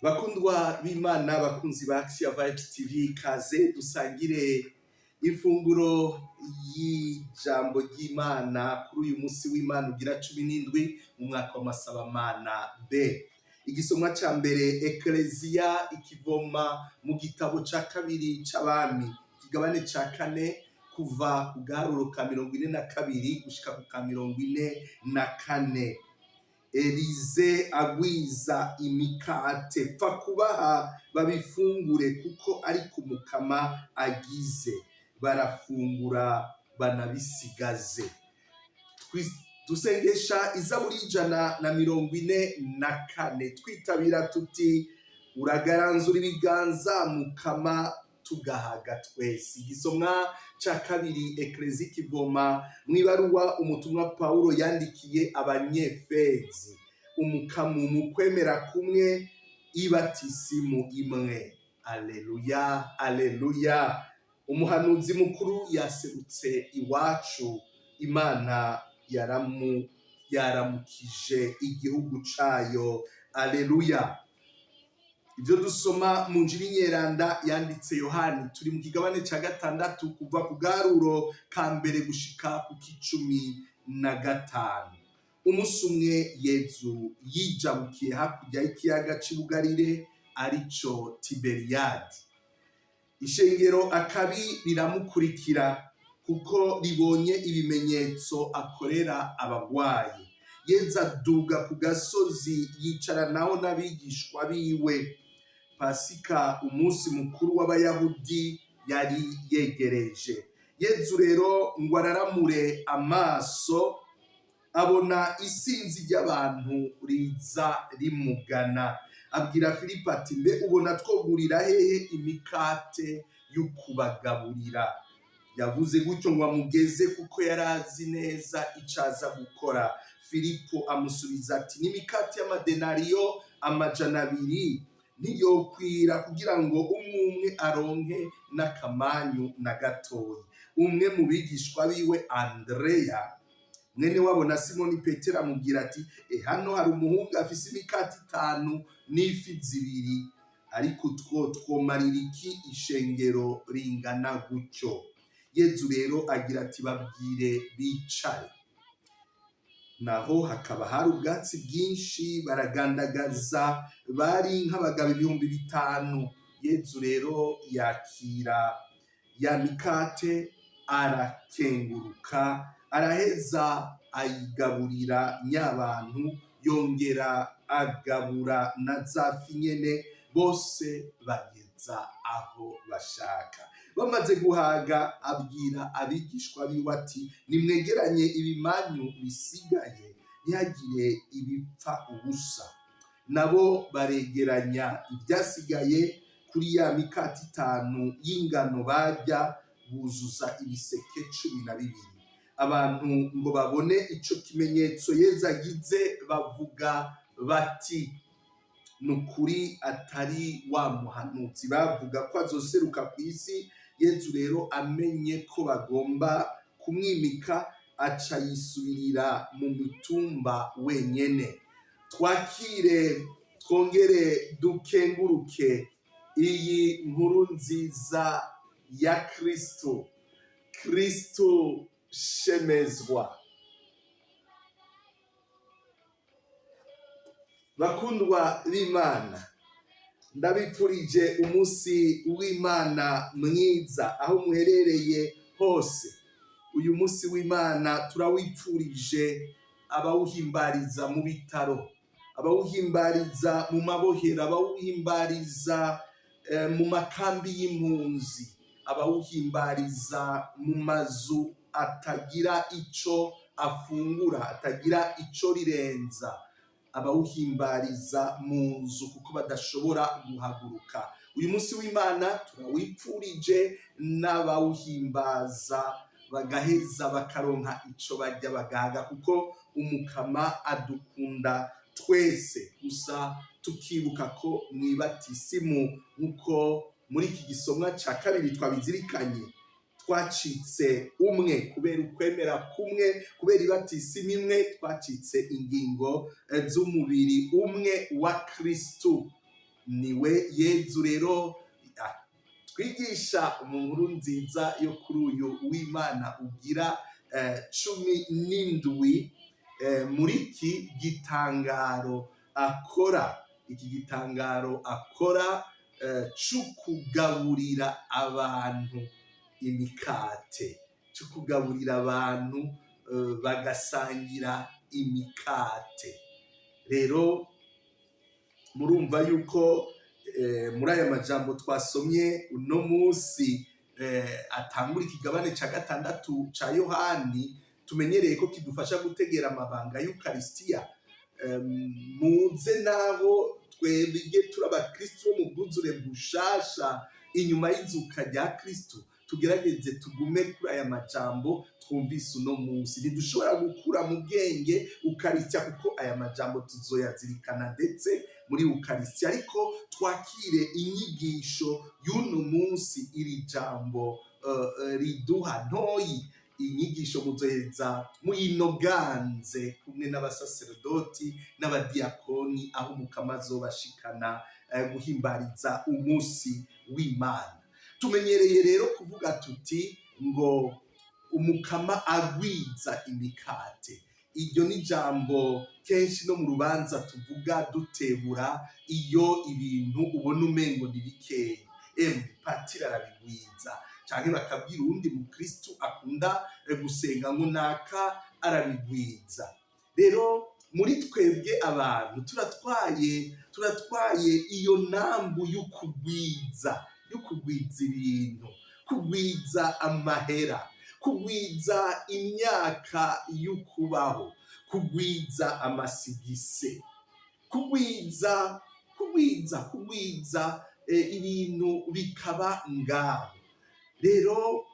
Bakundwa b'Imana bakunzi ba Action Vibes TV, kaze dusangire ifunguro y'ijambo ry'Imana kuri uyu munsi w'Imana ugira 17 mu mwaka w'amasabamana B. Igisomwa ca mbere Ekleziya ikivoma mu gitabo ca kabiri c'abami ikigabane ca 4 kuva ku gaharuro ka 42 gushika ku ka 44. Elize agwiza imikate pfa kubaha babifungure kuko ari ku mukama agize, barafungura banabisigaze. Dusengesha Izaburi 144 twitabira tuti uragaranzura ibiganza mukama tugahaga twese. Igisomwa ca kabiri Ekleziya ikivoma mwibaruwa umutumwa Paulo yandikiye abanyefezi, umukamu mu kwemera kumwe ibatisimu imwe. Aleluya, aleluya. Umuhanuzi mukuru yaserutse iwacu, Imana yaramukije igihugu cayo. Aleluya. Ibyo dusoma mu njiri nyeranda yanditse Yohani, turi mu kigabane ca 6 kuva ku gaharuro ka mbere gushika ku k'15. Umunsi umwe Yezu yijabukiye hakurya y'ikiyaga c'Ibugarire arico Tiberiyadi. Ishengero akabi riramukurikira kuko ribonye ibimenyetso akorera abagwayi. Yezu aduga ku gasozi yicaranaho n'abigishwa biwe. Pasika, umunsi mukuru w'Abayahudi, yari yegereje. Yezu rero ngo araramure amaso abona isinzi ry'abantu riza rimugana. Abwira Filipo ati, mbe ubona twogurira hehe imikate y'ukubagaburira? Yavuze gutyo ngo amugeze kuko yari azi neza ico aza gukora. Filipo amusubiza ati, n'imikate y'amadenariyo 200 ntiyokwira kugira ngo umwe aronke n'akamanyu na gatoyi. Umwe mu bigishwa biwe Andreya mwene wabo na Simoni Petero amubwira ati, hano hari umuhungu afise imikate 5 n'ifi 2, ariko twomarira iki ishengero ringana gutyo? Yezu rero agira ati, babwire bicare. Naho hakaba hari ubwatsi bwinshi, baragandagaza, bari nk'abagabo 5,000. Yezu rero yakira ya mikate, arakenguruka, araheza ayigaburira nyabantu, yongera agabura na za fi nyene, bose bageza aho bashaka. Bamaze guhaga abwira abigishwa biwe ati, nimwegeranye ibimanyu bisigaye ntihagire ibipfa ubusa. Nabo baregeranya ibyasigaye kuri ya mikate 5 y'ingano barya, buzuza ibiseke 12. Abantu ngo babone ico kimenyetso Yezu agize, bavuga bati, nukuri atari wa muhanuzi bavuga ko azoseruka ku isi. Yezu rero amenye ko bagomba kumwimika, aca yisubirira mu mitumba wenyene. Twakire twongere dukenguruke iyi nkuru nziza ya Kristo. Kristo shemezwa. Bakundwa b'Imana, ndabipfurije umunsi w'Imana mwiza aho muherereye hose. Uyu munsi w'Imana turawipfurije abawuhimbariza mu bitaro, abawuhimbariza mu mabohero, abawuhimbariza mu makambi y'impunzi, abawuhimbariza mu mazu atagira ico afungura, atagira ico rirenza, abawuhimbariza mu nzu kuko badashobora guhaguruka. Uyu munsi w'Imana turawipfurije n'abawuhimbaza bagaheza bakaronka ico barya bagahaga, kuko umukama adukunda twese. Gusa tukibuka ko mwibatisimu nkuko muri iki gisomwa ca kabiri twabizirikanye, twacitse umwe kubera ukwemera kumwe, kubera ibatisimu imwe twacitse ingingo z'umubiri umwe wa Kristo. niwe Yezu rero twigisha mu nkuru nziza yo kuri uyu w'Imana ugira 17 muri iki gitangaro akora cyo kugaburira abantu imikate, cyo kugaburira abantu bagasangira imikate. Rero murumva yuko muri aya majambo twasomye uno munsi atangura ikigabane ca 6 ca Yohani, tumenyereye ko kidufasha gutegera amabanga y'Ukaristiya. Muze naho twebwe turi abakristo bo mu bwuzure bushasha inyuma y'izuka rya Kristo, tugerageze tugume kuri aya majambo twumvise uno munsi. Ntidushobora gukura mu bwenge Ukaristiya kuko aya majambo tuzoyazirikana ndetse muri Ukaristiya, ariko twakire inyigisho y'uno munsi iri jambo riduha ntoyi. Inyigisho muzoheza muyinoganze kumwe n'abasaserdoti n'abadiyakoni aho umukama azobashikana guhimbariza umunsi w'Imana. Tumenyereye rero kuvuga tuti ngo umukama agwiza imikate. Iryo ni jambo kenshi no mu rubanza tuvuga dutebura iyo ibintu ubona umengo ni bikeya. Patiri arabigwiza, canke bakabwira uwundi mukristo akunda gusenga ngo naka arabigwiza. Rero muri twebwe abantu turatwaye iyo nambu y'ukugwiza ibintu, kugwiza amahera, kugwiza imyaka y'ukubaho, kugwiza amasigise, kugwiza ibintu bikaba ngaho. Rero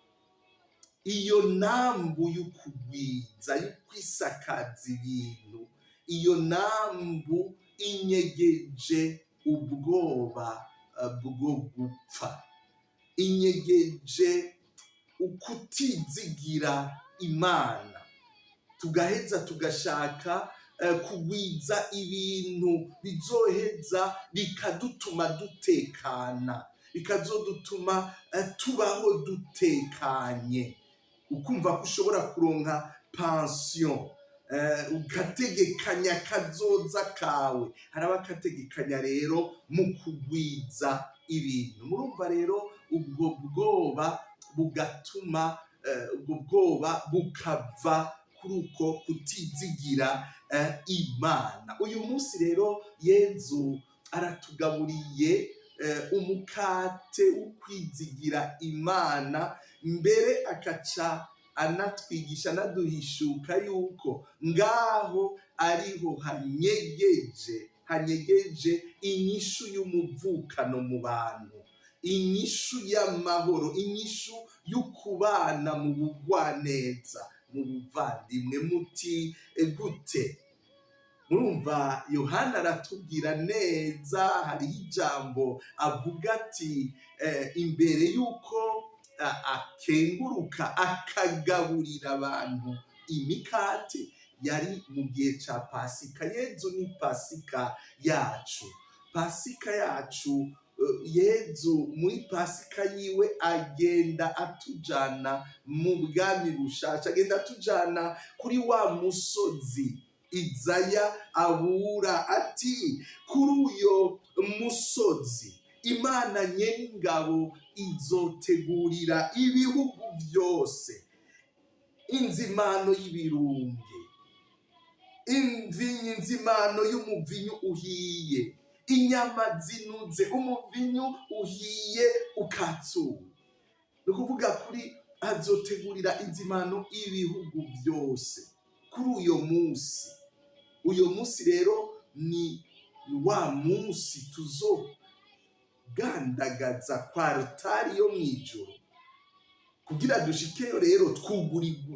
iyo nambu y'ukugwiza, y'ukwisakaza ibintu, iyo nambu inyegeje ubwoba bwo gupfa, inyegeje ukutizigira Imana. Tugaheza tugashaka kugwiza ibintu bizoheza bikadutuma dutekana, bikazodutuma tubaho dutekanye. Ukumva ko ushobora kuronka pension, ugategekanya kazoza kawe. Haraba kategekanya rero mu kugwiza ibintu. Murumva rero ubwo bwoba bugatuma ubwo bwoba bukava kuri uko kutizigira Imana. Uyu munsi rero Yezu aratugaburiye umukate ukwizigira Imana, mbere akaca anatwigisha anaduhishuka yuko ngaho ariho hanyegeje inyishu y'umuvukano mu bantu, inyishu y'amahoro, inyishu y'ukubana mu bugwaneza, mu buvandimwe. Muti gute? Murumva Yohana aratubwira neza, hariho ijambo avuga ati imbere yuko akenguruka akagaburira abantu imikate, yari mu gihe ca Pasika. Yezu ni Pasika yacu, Pasika yacu. Yezu muri Pasika yiwe agenda atujana mu bwami bushasha, agenda atujana kuri wa musozi Izaya abura ati, kuri uyo musozi Imana nyeningabo izotegurira ibihugu byose inzimano y'ibirunge, inzimano y'umuvinyu uhiye, inyama zinuze, umuvinyu uhiye ukatsuwe. Ni ukuvuga kuri azotegurira inzimano ibihugu byose kuri uyo munsi rero ni wa munsi tuzogandagaza kwa rutari yo mw'ijoro. Kugira dushikeyo rero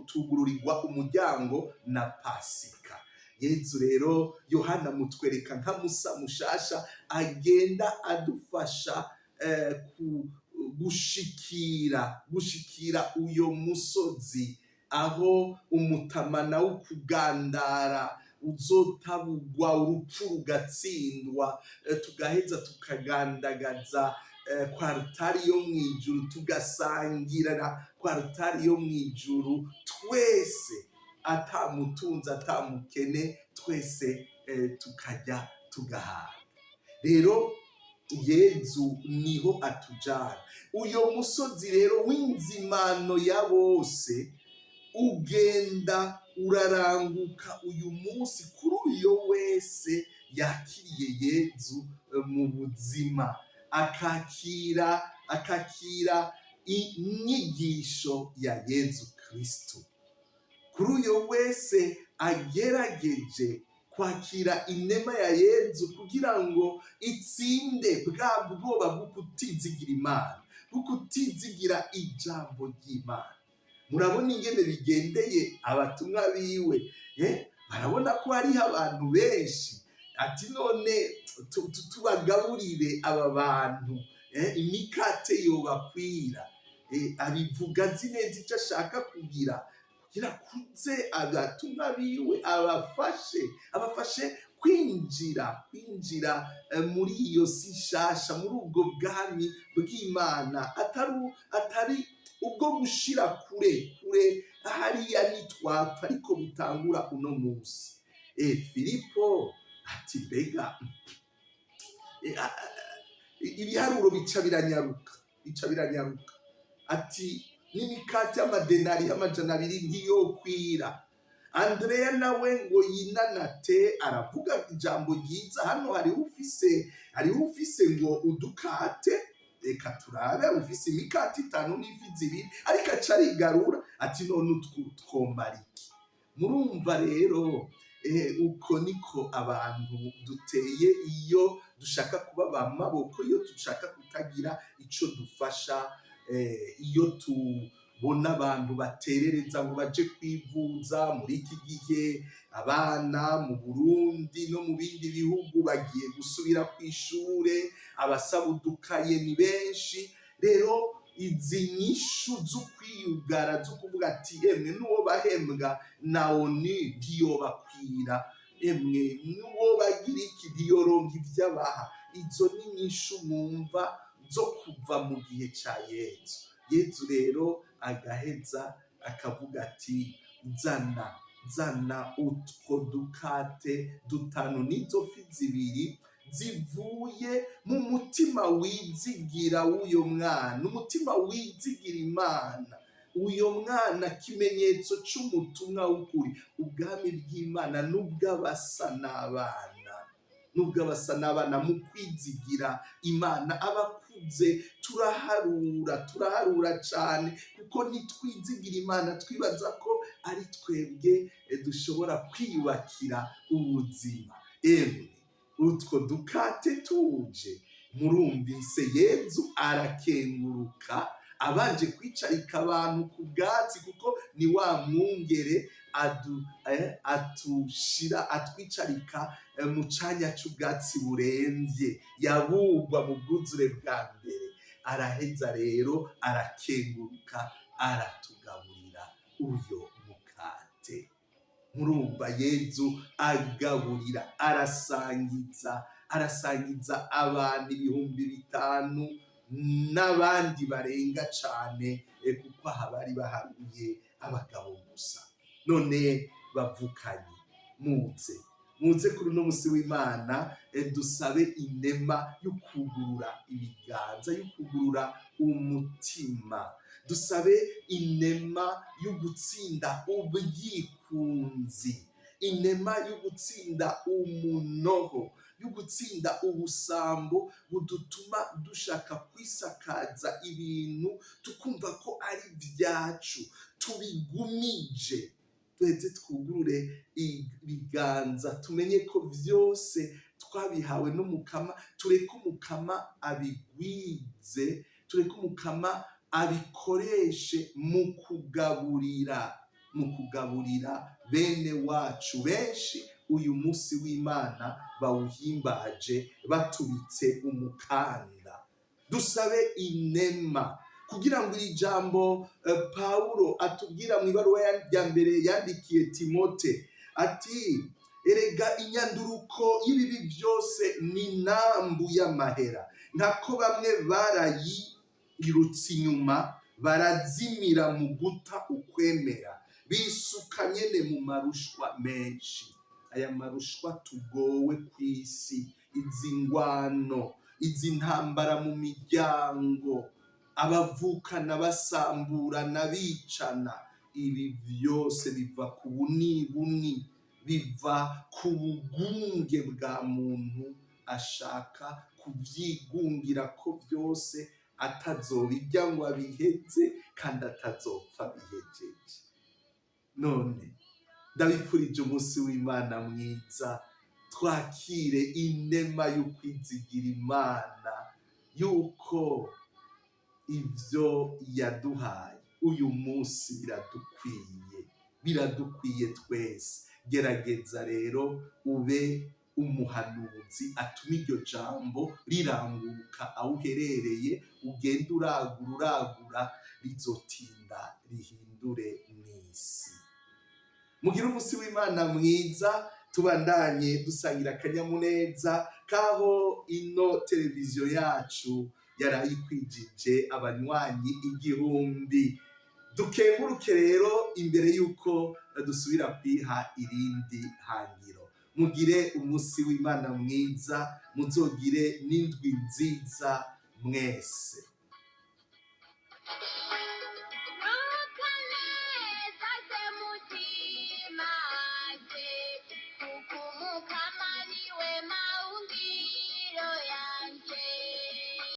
twugururirwa umuryango na Pasika. Yezu rero Yohana mutwereka nka Musa mushasha agenda adufasha gushikira uyo musozi, aho umutamana wo kugandara uzotabugwa urupfu rugatsindwa, tugaheza tukagandagaza kwa rutari yo mu ijuru, tugasangira kwa rutari yo mu ijuru, twese atamutunzi atamukene, twese tukajya tugahaga. Rero Yezu niho atujana. Uyo musozi rero w'inzimano ya bose ugenda uraranguka uyu munsi kuri uyo wese yakiriye Yezu mu buzima, akakira inyigisho ya Yezu Kristo. Kuri uyo wese agerageje kwakira inema ya Yezu kugira ngo itsinde bwa bwoba bwo kutizigira Imana, bwo kutizigira ijambo ry'Imana. Murabona ingene bigendeye abatumwa biwe, barabona ko hariho abantu benshi, ati none tubagaburire aba bantu, imikate yobakwira. Abivuga azi neza icyo ashaka kugira kuze abatumwa biwe abafashe kwinjira muri iyo si nshasha, muri ubwo bwami bw'Imana, atari ubwo gushira kure hariya nitwapfa, ariko butangura uno munsi. Filipo ati mbega ibiharuro bica biranyaruka, ati n'imikate y'amadenari y'amajana 2 ntiyokwira. Andrea nawe ngo yinanate aravuga ijambo ryiza, hano hariho ufise ngo udukate, reka turabe, ufise imikate 5 n'ifi 2, ariko acarigarura ati none utwomara iki? Murumva rero uko niko abantu duteye iyo dushaka kuba bamaboko, iyo dushaka kutagira ico dufasha, iyo tubona abantu baterereza ngo baje kwivuza. Muri iki gihe abana mu Burundi no mu bindi bihugu bagiye gusubira ku ishure, abasaba udukaye ni benshi. Rero izi nyishu zo kwiyugara, zo kuvuga ati emwe n'uwo bahembwa na ONU ntiyobakwira, emwe n'uwo bagira iki ntiyoronka ibyo abaha, izo ni nyishu mwumva zo kuva mu gihe ca Yezu rero agaheza akavuga ati zana utwo dukate 5 n'izo fi 2 zivuye mu mutima wizigira w'uyo mwana, umutima wizigira Imana. Uyo mwana kimenyetso c'umutumwa w'ukuri, ubwami bw'Imana n'ubw'abasa n'abana mu kwizigira Imana. Abakuze turaharura cyane, kuko nitwizigira Imana twibaza ko ari twebwe dushobora kwiyubakira ubuzima. Utwo dukate tuje, murumvise Yezu arakenguruka, abanje kwicarika abantu ku bwatsi, kuko ni wa mwungere atwicarika mu canya c'ubwatsi buremvye, yabugwa mu bwuzure bwa mbere. Araheza rero arakenguruka, aratugaburira uyo mukate. Murumva Yezu agaburira, arasangiza abantu 5,000 n'abandi barenga cane, kuko aha bari baharuye abagabo gusa. None bavukanye, muze kuri uno musi w'Imana, dusabe inema yo kugurura ibiganza, yo kugurura umutima, dusabe inema yo gutsinda ubwikunzi, inema yo gutsinda umunoho, yo gutsinda ubusambo budutuma dushaka kwisakaza ibintu tukumva ko ari byacu, tubigumije. Tweze twugurure ibiganza, tumenye ko vyose twabihawe n'Umukama, tureke Umukama abigwize, tureke Umukama abikoreshe mu kugaburira bene wacu benshi uyu musi w'Imana bawuhimbaje batubitse umukanda. Dusabe inema kugira ngo iri jambo Pawulo atubwira mu ibaruwa ya mbere yandikiye Timote, ati erega inyanduruko y'ibibi byose ni nambu y'amahera, ntako bamwe barayirutse inyuma barazimira mu guta ukwemera, bisuka nyene mu marushwa menshi. Aya marushwa tugowe kw'isi, izi ngwano, izi ntambara mu miryango, abavukana basamburana bicana, ibi byose biva ku bunibuni, biva ku bugunge bwa muntu ashaka kubyigungira ko byose atazobirya ngo abiheze kandi atazopfa bihejeje. None ndabipfurije umunsi w'Imana mwiza, twakire inema y'ukwizigira Imana yuko ibyo yaduhaye uyu munsi biradukwiye twese. Gerageza rero ube umuhanuzi atuma iryo jambo riranguruka aho uherereye, ugende uragura rizotinda rihindure n'isi. Mugire umunsi w'Imana mwiza, tubandanye dusangira akanyamuneza kaho ino televiziyo yacu yarayikwijije abanywanyi 1000. Dukenguruke rero imbere yuko dusubira kwiha irindi hangiro. Mugire umunsi w'Imana mwiza, muzogire n'indwi nziza mwese.